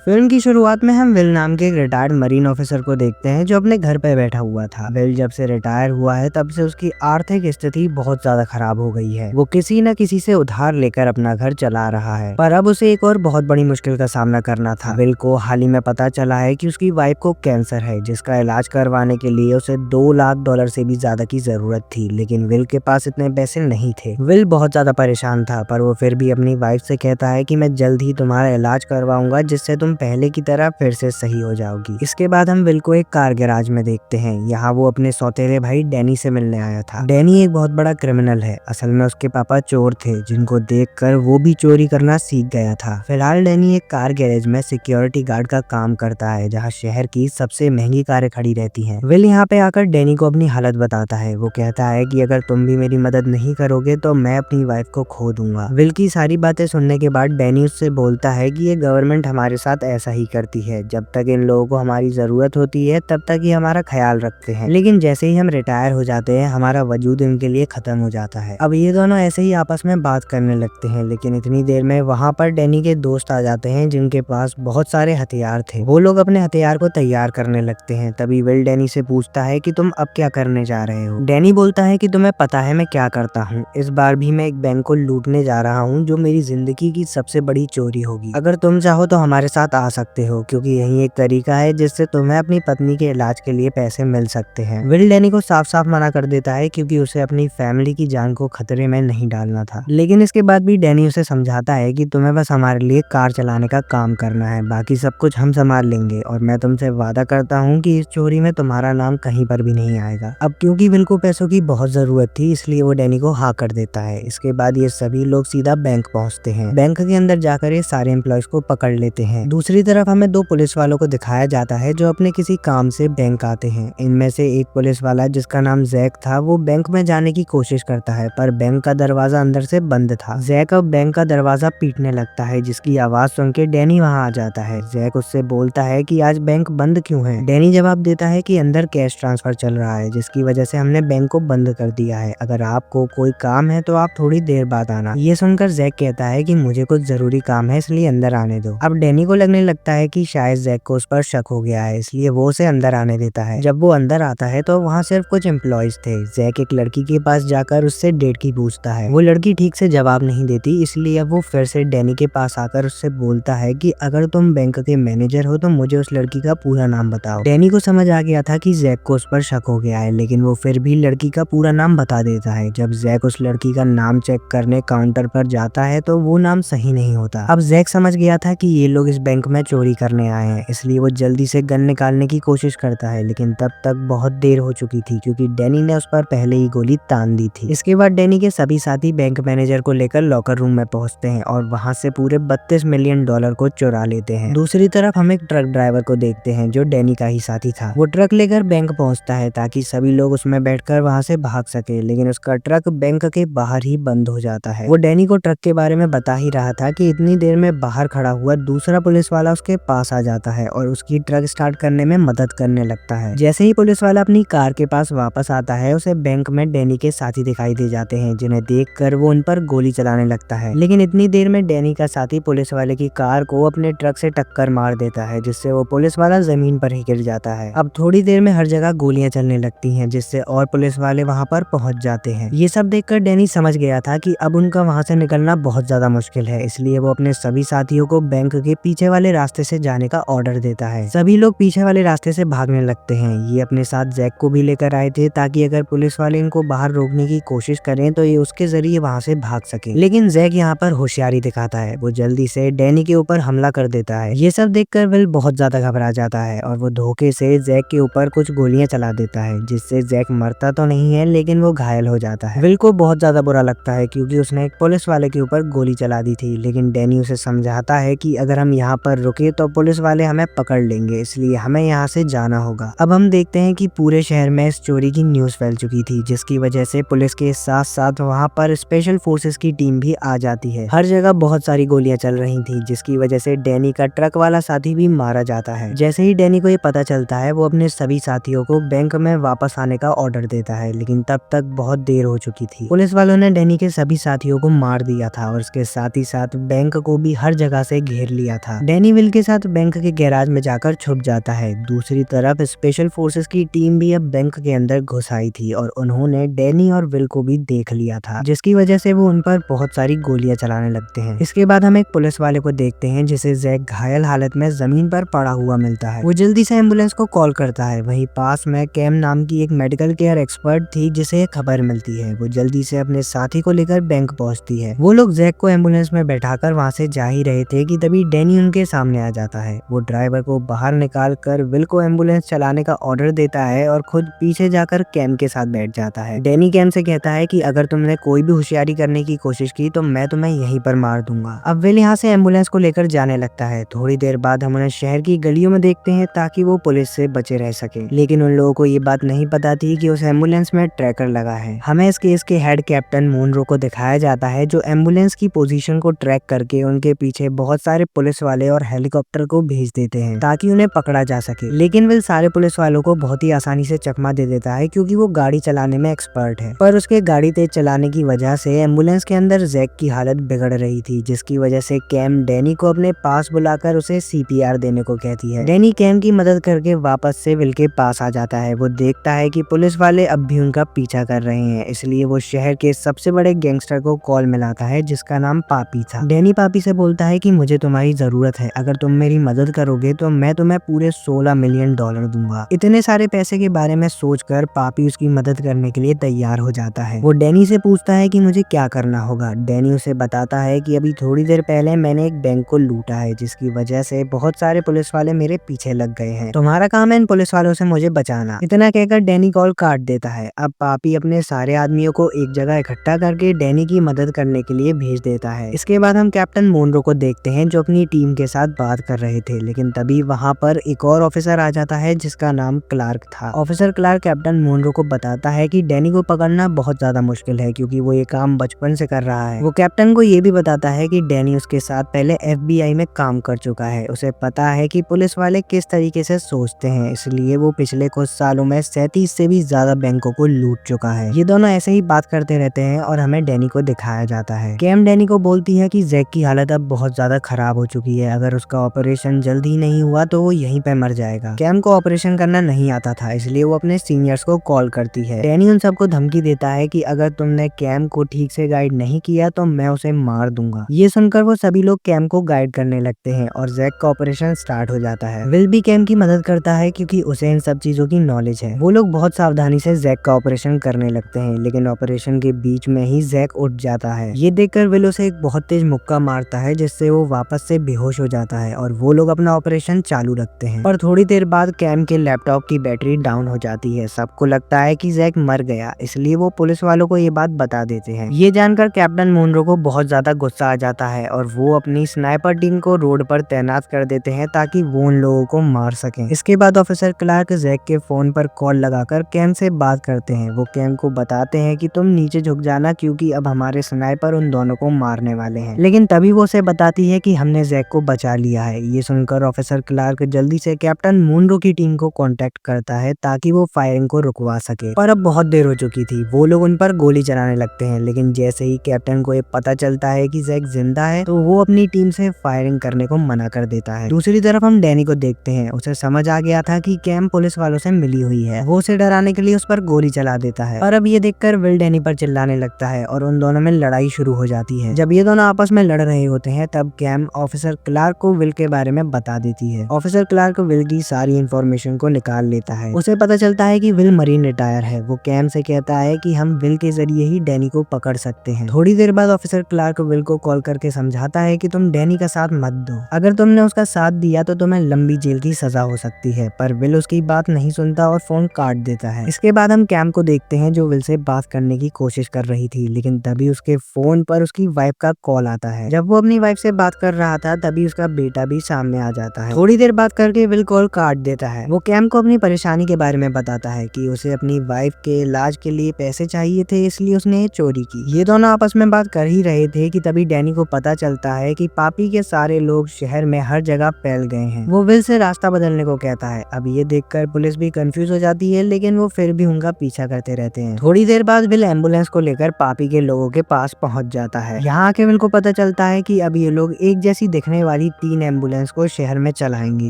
Film की शुरुआत में हम विल नाम के एक रिटायर्ड मरीन ऑफिसर को देखते हैं जो अपने घर पे बैठा हुआ था। विल जब से रिटायर हुआ है तब से उसकी आर्थिक स्थिति बहुत ज्यादा खराब हो गई है। वो किसी न किसी से उधार लेकर अपना घर चला रहा है, पर अब उसे एक और बहुत बड़ी मुश्किल का सामना करना था। विल को हाल ही में पता चला है कि उसकी वाइफ को कैंसर है, जिसका इलाज करवाने के लिए उसे $2 लाख से भी ज्यादा की जरूरत थी, लेकिन विल के पास इतने पैसे नहीं थे। विल बहुत ज्यादा परेशान था, पर वो फिर भी अपनी वाइफ से कहता है कि मैं जल्द ही तुम्हारा इलाज करवाऊंगा, जिससे तुम पहले की तरह फिर से सही हो जाओगी। इसके बाद हम विल को एक कार गैराज में देखते हैं। यहाँ वो अपने सौतेले भाई डैनी से मिलने आया था। डैनी एक बहुत बड़ा क्रिमिनल है। असल में उसके पापा चोर थे, जिनको देखकर वो भी चोरी करना सीख गया था। फिलहाल डैनी एक कार गैरेज में सिक्योरिटी गार्ड का काम करता है, जहाँ शहर की सबसे महंगी कारें खड़ी रहती हैं। विल यहाँ पे आकर डैनी को अपनी हालत बताता है। वो कहता है कि अगर तुम भी मेरी मदद नहीं करोगे तो मैं अपनी वाइफ को खो दूंगा। विल की सारी बातें सुनने के बाद डैनी उससे बोलता है कि ये गवर्नमेंट हमारे साथ ऐसा ही करती है। जब तक इन लोगों को हमारी जरूरत होती है तब तक ही हमारा ख्याल रखते हैं, लेकिन जैसे ही हम रिटायर हो जाते हैं हमारा वजूद इनके लिए खत्म हो जाता है। अब ये दोनों ऐसे ही आपस में बात करने लगते हैं, लेकिन इतनी देर में वहाँ पर डैनी के दोस्त आ जाते हैं, जिनके पास बहुत सारे हथियार थे। वो लोग अपने हथियार को तैयार करने लगते हैं। तभी विल डैनी से पूछता है कि तुम अब क्या करने जा रहे हो। डैनी बोलता है कि तुम्हें पता है मैं क्या करता हूँ। इस बार भी मैं एक बैंक को लूटने जा रहा हूँ, जो मेरी जिंदगी की सबसे बड़ी चोरी होगी। अगर तुम चाहो तो हमारे साथ आ सकते हो, क्योंकि यही एक तरीका है जिससे तुम्हें अपनी पत्नी के इलाज के लिए पैसे मिल सकते हैं। विल डैनी को साफ साफ मना कर देता है, क्योंकि उसे अपनी फैमिली की जान को खतरे में नहीं डालना था। लेकिन इसके बाद भी डैनी उसे समझाता है कि तुम्हें बस हमारे लिए कार चलाने का काम करना है, बाकी सब कुछ हम संभाल लेंगे, और मैं तुमसे वादा करता हूँ कि इस चोरी में तुम्हारा नाम कहीं पर भी नहीं आएगा। अब क्योंकि विल को पैसों की बहुत जरूरत थी, इसलिए वो डैनी को हाँ कर देता है। इसके बाद ये सभी लोग सीधा बैंक पहुंचते हैं। बैंक के अंदर जाकर ये सारे एम्प्लॉयज को पकड़ लेते हैं। दूसरी तरफ हमें दो पुलिस वालों को दिखाया जाता है जो अपने किसी काम से बैंक आते हैं। इनमें से एक पुलिस वाला, जिसका नाम जैक था, वो बैंक में जाने की कोशिश करता है, पर बैंक का दरवाजा अंदर से बंद था। जैक अब बैंक का दरवाजा पीटने लगता है, जिसकी आवाज सुन के डैनी वहाँ आ जाता है। जैक उससे बोलता है कि आज बैंक बंद क्यों है। डैनी जवाब देता है कि अंदर कैश ट्रांसफर चल रहा है, जिसकी वजह से हमने बैंक को बंद कर दिया है। अगर आपको कोई काम है तो आप थोड़ी देर बाद आना। ये सुनकर जैक कहता है कि मुझे कुछ जरूरी काम है, इसलिए अंदर आने दो। अब डैनी को लगने लगता है कि शायद जैक को उस पर शक हो गया है, इसलिए वो उसे अंदर आने देता है। जब वो अंदर आता है तो वहाँ सिर्फ कुछ एम्प्लॉयज थे। जैक एक लड़की के पास जाकर उससे डेट की पूछता है। वो लड़की ठीक से जवाब नहीं देती, इसलिए अब वो फिर से डैनी के पास आकर उससे बोलता है कि अगर तुम बैंक के मैनेजर हो तो मुझे उस लड़की का पूरा नाम बताओ। डैनी को समझ आ गया था कि जैक को उस पर शक हो गया है, लेकिन वो फिर भी लड़की का पूरा नाम बता देता है। जब जैक उस लड़की का नाम चेक करने काउंटर पर जाता है तो वो नाम सही नहीं होता। अब जैक समझ गया था कि ये लोग इस बैंक में चोरी करने आए हैं, इसलिए वो जल्दी से गन निकालने की कोशिश करता है, लेकिन तब तक बहुत देर हो चुकी थी, क्योंकि डैनी ने उस पर पहले ही गोली तान दी थी। इसके बाद डैनी के सभी साथी बैंक मैनेजर को लेकर लॉकर रूम में पहुंचते हैं और वहां से पूरे $32 मिलियन को चुरा लेते हैं। दूसरी तरफ हम एक ट्रक ड्राइवर को देखते हैं जो डैनी का ही साथी था। वो ट्रक लेकर बैंक पहुंचता है ताकि सभी लोग उसमें बैठकर वहां से भाग सके, लेकिन उसका ट्रक बैंक के बाहर ही बंद हो जाता है। वो डैनी को ट्रक के बारे में बता ही रहा था कि इतनी देर में बाहर खड़ा हुआ दूसरा पुलिस वाला उसके पास आ जाता है और उसकी ट्रक स्टार्ट करने में मदद करने लगता है। जैसे ही पुलिस वाला अपनी कार के पास वापस आता है, उसे बैंक में डैनी के साथी दिखाई दे जाते हैं, जिन्हें देखकर वो उन पर गोली चलाने लगता है। लेकिन इतनी देर में डैनी का साथी पुलिस वाले की कार को अपने ट्रक से टक्कर मार देता है, जिससे वो पुलिस वाला जमीन पर ही गिर जाता है। अब थोड़ी देर में हर जगह गोलियां चलने लगती हैं, जिससे और पुलिस वाले वहां पर पहुंच जाते हैं। ये सब देखकर डैनी समझ गया था कि अब उनका वहां से निकलना बहुत ज्यादा मुश्किल है, इसलिए वो अपने सभी साथियों को बैंक के पीछे वाले रास्ते से जाने का ऑर्डर देता है। सभी लोग पीछे वाले रास्ते से भागने लगते हैं। ये अपने साथ जैक को भी लेकर आए थे, ताकि अगर पुलिस वाले इनको बाहर रोकने की कोशिश करें तो ये उसके जरिए वहां से भाग सके। लेकिन जैक यहाँ पर होशियारी दिखाता है। वो जल्दी से डैनी के ऊपर हमला कर देता है। ये सब देखकर विल बहुत ज्यादा घबरा जाता है और वो धोखे से जैक के ऊपर कुछ गोलियां चला देता है, जिससे जैक मरता तो नहीं है, लेकिन वो घायल हो जाता है। विल को बहुत ज्यादा बुरा लगता है, क्योंकि उसने एक पुलिस वाले के ऊपर गोली चला दी थी, लेकिन डैनी उसे समझाता है कि अगर हम यहाँ पर रुके तो पुलिस वाले हमें पकड़ लेंगे, इसलिए हमें यहाँ से जाना होगा। अब हम देखते हैं कि पूरे शहर में इस चोरी की न्यूज फैल चुकी थी, जिसकी वजह से पुलिस के साथ साथ वहाँ पर स्पेशल फोर्सेस की टीम भी आ जाती है। हर जगह बहुत सारी गोलियां चल रही थी, जिसकी वजह से डैनी का ट्रक वाला साथी भी मारा जाता है। जैसे ही डैनी को ये पता चलता है, वो अपने सभी साथियों को बैंक में वापस आने का ऑर्डर देता है, लेकिन तब तक बहुत देर हो चुकी थी। पुलिस वालों ने डैनी के सभी साथियों को मार दिया था और उसके साथ ही साथ बैंक को भी हर जगह से घेर लिया था। डैनी विल के साथ बैंक के गैराज में जाकर छुप जाता है। दूसरी तरफ स्पेशल फोर्सेस की टीम भी अब बैंक के अंदर घुस आई थी और उन्होंने डैनी और विल को भी देख लिया था, जिसकी वजह से वो उन पर बहुत सारी गोलियां चलाने लगते हैं। इसके बाद हम एक पुलिस वाले को देखते हैं जिसे जैक घायल हालत में जमीन पर पड़ा हुआ मिलता है। वो जल्दी से एम्बुलेंस को कॉल करता है। वहीं पास में कैम नाम की एक मेडिकल केयर एक्सपर्ट थी जिसे खबर मिलती है। वो जल्दी से अपने साथी को लेकर बैंक पहुंचती है। वो लोग जैक को एम्बुलेंस में बैठाकर वहां से जा ही रहे थे कि तभी डैनी उनके सामने आ जाता है। वो ड्राइवर को बाहर निकाल कर विल को एम्बुलेंस चलाने का ऑर्डर देता है और खुद पीछे जाकर कैम के साथ बैठ जाता है। डैनी कैम से कहता है कि अगर तुमने कोई भी होशियारी करने की कोशिश की तो मैं तुम्हें यहीं पर मार दूंगा। अब विल यहाँ से एम्बुलेंस को लेकर जाने लगता है। थोड़ी देर बाद हम उन्हें शहर की गलियों में देखते हैं ताकि वो पुलिस से बचे रह सके, लेकिन उन लोगों को ये बात नहीं पता थी कि उस एम्बुलेंस में ट्रैकर लगा है। हमें इस केस के हेड कैप्टन मोनरो को दिखाया जाता है जो एम्बुलेंस की पोजीशन को ट्रैक करके उनके पीछे बहुत सारे पुलिस वाले और हेलीकॉप्टर को भेज देते हैं ताकि उन्हें पकड़ा जा सके। लेकिन विल सारे पुलिस वालों को बहुत ही आसानी से चकमा दे देता है क्योंकि वो गाड़ी चलाने में एक्सपर्ट है। पर उसके गाड़ी तेज चलाने की वजह से एम्बुलेंस के अंदर जैक की हालत बिगड़ रही थी, जिसकी वजह से कैम डैनी को अपने पास बुलाकर उसे CPR देने को कहती है। डैनी कैम की मदद करके वापस से विल के पास आ जाता है। वो देखता है कि पुलिस वाले अब भी उनका पीछा कर रहे हैं, इसलिए वो शहर के सबसे बड़े गैंगस्टर को कॉल मिलाता है जिसका नाम पापी था। डैनी पापी से बोलता है कि मुझे तुम्हारी जरूरत है, अगर तुम मेरी मदद करोगे तो मैं तुम्हें पूरे $16 मिलियन दूंगा। इतने सारे पैसे के बारे में सोचकर पापी उसकी मदद करने के लिए तैयार हो जाता है। वो डैनी से पूछता है कि मुझे क्या करना होगा। डैनी उसे बताता है कि अभी थोड़ी देर पहले मैंने एक बैंक को लूटा है जिसकी वजह से बहुत सारे पुलिस वाले मेरे पीछे लग गए हैं। तुम्हारा काम है इन पुलिस वालों से मुझे बचाना। इतना कहकर डैनी कॉल काट देता है। अब पापी अपने सारे आदमियों को एक जगह इकट्ठा करके डैनी की मदद करने के लिए भेज देता है। इसके बाद हम कैप्टन मोनरो को देखते हैं जो अपनी टीम के साथ बात कर रहे थे, लेकिन तभी वहाँ पर एक और ऑफिसर आ जाता है जिसका नाम क्लार्क था। ऑफिसर क्लार्क कैप्टन मोनरो को बताता है कि डैनी को पकड़ना बहुत ज्यादा मुश्किल है क्योंकि वो ये काम बचपन से कर रहा है। वो कैप्टन को ये भी बताता है कि डैनी उसके साथ पहले FBI में काम कर चुका है। उसे पता है कि पुलिस वाले किस तरीके से सोचते हैं, इसलिए वो पिछले कुछ सालों में 37 से भी ज्यादा बैंकों को लूट चुका है। ये दोनों ऐसे ही बात करते रहते हैं और हमें डैनी को दिखाया जाता है। कैम डैनी को बोलती है कि जैक की हालत अब बहुत ज्यादा खराब हो चुकी है, अगर उसका ऑपरेशन जल्द ही नहीं हुआ तो वो यहीं पे मर जाएगा। कैम को ऑपरेशन करना नहीं आता था, इसलिए वो अपने सीनियर्स को कॉल करती है। डैनी उन सबको धमकी देता है कि अगर तुमने कैम को ठीक से गाइड नहीं किया तो मैं उसे मार दूंगा। ये सुनकर वो सभी लोग कैम को गाइड करने लगते हैं और जैक का ऑपरेशन स्टार्ट हो जाता है। विल भी कैम की मदद करता है क्योंकि उसे इन सब चीजों की नॉलेज है। वो लोग बहुत सावधानी से जैक का ऑपरेशन करने लगते हैं, लेकिन ऑपरेशन के बीच में ही जैक उठ जाता है। ये देखकर विल उसे एक बहुत तेज मुक्का मारता है जिससे वो वापस से बेहोश हो जाता है और वो लोग अपना ऑपरेशन चालू रखते हैं। पर थोड़ी देर बाद कैम के लैपटॉप की बैटरी डाउन हो जाती है। सबको लगता है कि जैक मर गया, इसलिए वो पुलिस वालों को ये बात बता देते हैं। ये जानकर कैप्टन मोनरो को बहुत ज्यादा गुस्सा आ जाता है और वो अपनी स्नाइपर टीम को रोड पर तैनात कर देते हैं ताकि वो उन लोगों को मार सकें। इसके बाद ऑफिसर क्लार्क जैक के फोन पर कॉल लगाकर कैम से बात करते हैं। वो कैम को बताते हैं कि तुम नीचे झुक जाना क्योंकि अब हमारे स्नाइपर उन दोनों को मारने वाले हैं। लेकिन तभी वो उसे बताती है कि हमने जैक को बचा लिया है। ये सुनकर ऑफिसर क्लार्क जल्दी से कैप्टन मोनरो की टीम को कांटेक्ट करता है ताकि वो फायरिंग को रुकवा सके। पर अब बहुत देर हो चुकी थी। वो लोग उन पर गोली चलाने लगते हैं, लेकिन जैसे ही कैप्टन को ये पता चलता है कि जैक जिंदा है तो वो अपनी टीम से फायरिंग करने को मना कर देता है। दूसरी तरफ हम डैनी को देखते हैं। उसे समझ आ गया था कि कैम पुलिस वालों से मिली हुई है। वो उसे डराने के लिए उस पर गोली चला देता है और अब ये देखकर विल डैनी पर चिल्लाने लगता है और उन दोनों में लड़ाई शुरू हो जाती है। जब ये दोनों आपस में लड़ रहे होते हैं तब कैम ऑफिसर क्लार्क को विल के बारे में बता देती है। ऑफिसर क्लार्क विल की सारी इन्फॉर्मेशन को निकाल लेता है। उसे पता चलता है कि विल मरीन रिटायर है। वो कैम से कहता है कि हम विल के जरिए ही डैनी को पकड़ सकते हैं। थोड़ी देर बाद ऑफिसर क्लार्क विल को कॉल करके समझाता है कि तुम डैनी का साथ मत दो, अगर तुमने उसका साथ दिया तो तुम्हें लंबी जेल की सजा हो सकती है। पर विल उसकी बात नहीं सुनता और फोन काट देता है। इसके बाद हम कैम को देखते हैं जो विल से बात करने की कोशिश कर रही थी, लेकिन तभी उसके फोन पर उसकी वाइफ का कॉल आता है। जब वो अपनी वाइफ से बात कर रहा था तभी उसका बेटा भी सामने आ जाता है। थोड़ी देर बात करके विल कॉल काट देता है। वो कैम को अपनी परेशानी के बारे में बताता है कि उसे अपनी वाइफ के इलाज के लिए पैसे चाहिए थे, इसलिए उसने चोरी की। ये दोनों आपस में बात कर ही रहे थे कि तभी डैनी को पता चलता है कि पापी के सारे लोग शहर में हर जगह फैल गए हैं। वो विल से रास्ता बदलने को कहता है। अब ये देखकर पुलिस भी कंफ्यूज हो जाती है, लेकिन वो फिर भी उनका पीछा करते रहते हैं। थोड़ी देर बाद विल एम्बुलेंस को लेकर पापी के लोगों के पास पहुंच जाता है। यहाँ आके विल को पता चलता है कि अब ये लोग एक जैसी दिखने वाली वाली 3 एम्बुलेंस को शहर में चलाएंगी,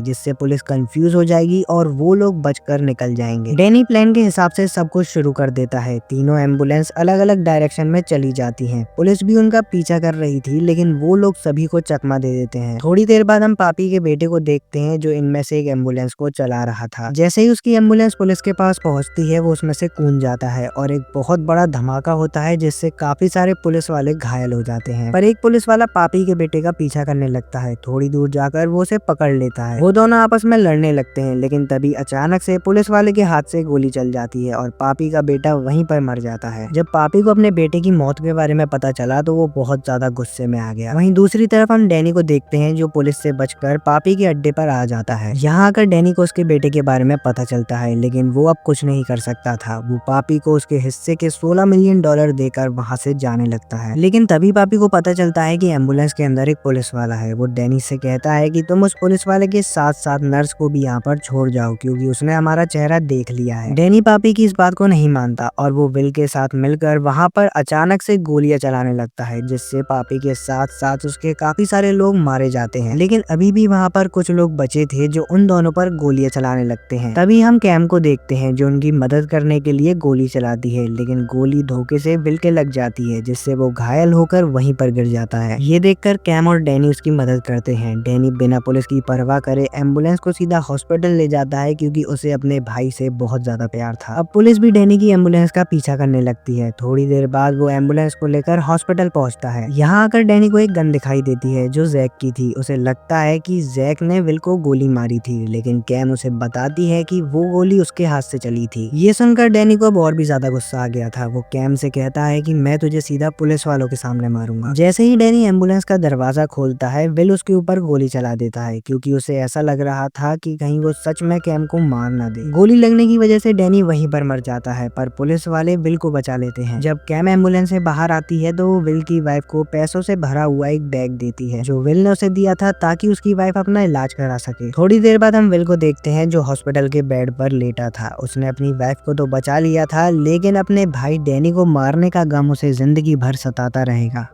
जिससे पुलिस कंफ्यूज हो जाएगी और वो लोग बचकर निकल जाएंगे। डैनी प्लान के हिसाब से सब कुछ शुरू कर देता है। तीनों एम्बुलेंस अलग अलग डायरेक्शन में चली जाती हैं। पुलिस भी उनका पीछा कर रही थी, लेकिन वो लोग सभी को चकमा दे देते हैं। थोड़ी देर बाद हम पापी के बेटे को देखते हैं, जो इनमें से एक एम्बुलेंस को चला रहा था। जैसे ही उसकी एम्बुलेंस पुलिस के पास पहुंचती है, वो उसमें से कूद जाता है और एक बहुत बड़ा धमाका होता है, जिससे काफी सारे पुलिस वाले घायल हो जाते हैं। पर एक पुलिस वाला पापी के बेटे का पीछा करने लगता है। थोड़ी दूर जाकर वो उसे पकड़ लेता है। वो दोनों आपस में लड़ने लगते हैं, लेकिन तभी अचानक से पुलिस वाले के हाथ से गोली चल जाती है और पापी का बेटा वहीं पर मर जाता है। जब पापी को अपने बेटे की मौत के बारे में पता चला तो वो बहुत ज्यादा गुस्से में आ गया। वहीं दूसरी तरफ हम डैनी को देखते हैं, जो पुलिस से बचकर पापी के अड्डे पर आ जाता है। यहाँ आकर डैनी को उसके बेटे के बारे में पता चलता है, लेकिन वो अब कुछ नहीं कर सकता था। वो पापी को उसके हिस्से के $16 मिलियन देकर वहाँ से जाने लगता है। लेकिन तभी पापी को पता चलता है कि एम्बुलेंस के अंदर एक पुलिस वाला है। वो डैनी से कहता है कि तुम उस पुलिस वाले के साथ साथ नर्स को भी यहाँ पर छोड़ जाओ, क्योंकि उसने हमारा चेहरा देख लिया है। डैनी पापी की इस बात को नहीं मानता और वो विल के साथ मिलकर वहाँ पर अचानक से गोलियां चलाने लगता है, जिससे पापी के साथ साथ उसके काफी सारे लोग मारे जाते हैं। लेकिन अभी भी वहाँ पर कुछ लोग बचे थे, जो उन दोनों पर गोलियां चलाने लगते हैं। तभी हम कैम को देखते हैं, जो उनकी मदद करने के लिए गोली चलाती है, लेकिन गोली धोखे से विल के लग जाती है, जिससे वो घायल होकर वहीं पर गिर जाता है। ये देखकर कैम और डैनी उसकी मदद करते हैं। डैनी बिना पुलिस की परवाह करे एम्बुलेंस को सीधा हॉस्पिटल ले जाता है, क्योंकि उसे अपने भाई से बहुत ज्यादा प्यार था। अब पुलिस भी डैनी की एम्बुलेंस का पीछा करने लगती है। थोड़ी देर बाद वो एम्बुलेंस को लेकर हॉस्पिटल पहुंचता है। यहाँ आकर डैनी को एक गन दिखाई देती है, जो जैक की थी। उसे लगता है कि जैक ने विल को गोली मारी थी, लेकिन कैम उसे बताती है कि वो गोली उसके हाथ से चली थी। ये सुनकर डैनी को अब और भी ज्यादा गुस्सा आ गया था। वो कैम से कहता है कि मैं तुझे सीधा पुलिस वालों के सामने मारूंगा। जैसे ही डैनी एम्बुलेंस का दरवाजा खोलता है, विल उसके ऊपर गोली चला देता है, क्योंकि उसे ऐसा लग रहा था कि कहीं वो सच में कैम को मार ना दे। गोली लगने की वजह से डैनी वहीं पर मर जाता है, पर पुलिस वाले विल को बचा लेते हैं। जब कैम एम्बुलेंस से बाहर आती है तो वो विल की वाइफ को पैसों से भरा हुआ एक बैग देती है, जो विल ने उसे दिया था ताकि उसकी वाइफ अपना इलाज करा सके। थोड़ी देर बाद हम विल को देखते हैं, जो हॉस्पिटल के बेड पर लेटा था। उसने अपनी वाइफ को तो बचा लिया था, लेकिन अपने भाई डैनी को मारने का गम उसे जिंदगी भर सताता रहेगा।